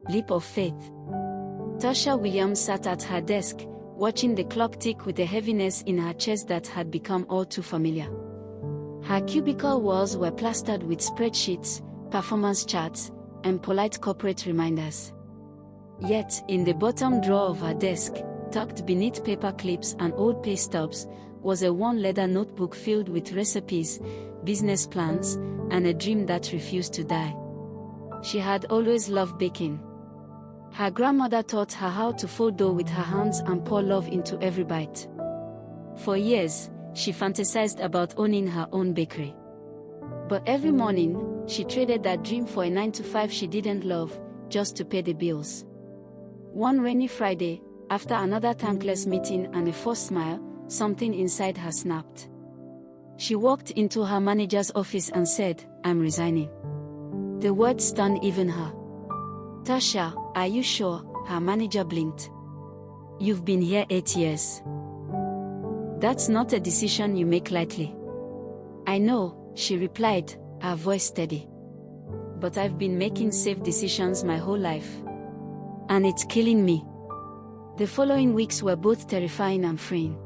Leap of faith. Tasha Williams sat at her desk, watching the clock tick with a heaviness in her chest that had become all too familiar. Her cubicle walls were plastered with spreadsheets, performance charts, and polite corporate reminders. Yet, in the bottom drawer of her desk, tucked beneath paper clips and old pay stubs, was a worn leather notebook filled with recipes, business plans, and a dream that refused to die. She had always loved baking. Her grandmother taught her how to fold dough with her hands and pour love into every bite. For years, she fantasized about owning her own bakery. But every morning, she traded that dream for a 9-to-5 she didn't love, just to pay the bills. One rainy Friday, after another thankless meeting and a forced smile, something inside her snapped. She walked into her manager's office and said, "I'm resigning." The words stunned even her. "Tasha, are you sure?" Her manager blinked. "You've been here 8 years. That's not a decision you make lightly." "I know," she replied, her voice steady. "But I've been making safe decisions my whole life. And it's killing me." The following weeks were both terrifying and freeing.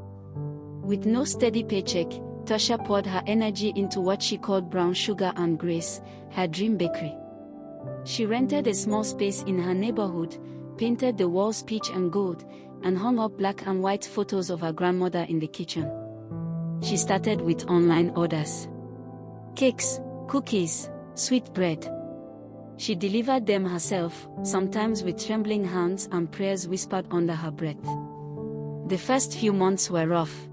With no steady paycheck, Tasha poured her energy into what she called Brown Sugar and Grace, her dream bakery. She rented a small space in her neighborhood, painted the walls peach and gold, and hung up black and white photos of her grandmother in the kitchen. She started with online orders. Cakes, cookies, sweet bread. She delivered them herself, sometimes with trembling hands and prayers whispered under her breath. The first few months were rough.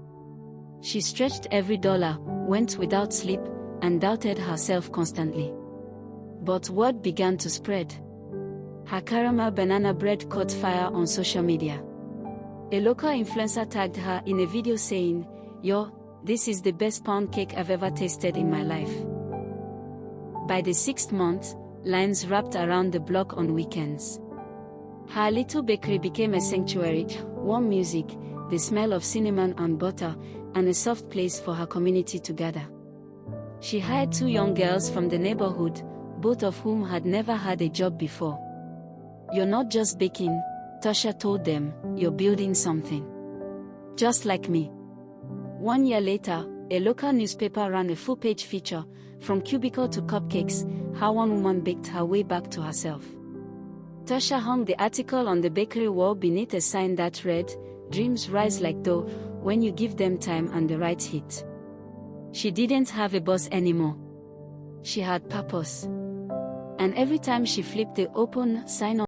She stretched every dollar, went without sleep, and doubted herself constantly. But word began to spread. Her caramel banana bread caught fire on social media. A local influencer tagged her in a video saying, "Yo, this is the best pound cake I've ever tasted in my life." By the 6th month, lines wrapped around the block on weekends. Her little bakery became a sanctuary, warm music, the smell of cinnamon and butter, and a soft place for her community to gather. She hired 2 young girls from the neighborhood, both of whom had never had a job before. "You're not just baking," Tasha told them, "you're building something. Just like me." 1 year later, a local newspaper ran a full-page feature, "From Cubicle to Cupcakes, How One Woman Baked Her Way Back to Herself." Tasha hung the article on the bakery wall beneath a sign that read, "Dreams rise like dough, when you give them time and the right heat." She didn't have a boss anymore. She had purpose. And every time she flipped the open sign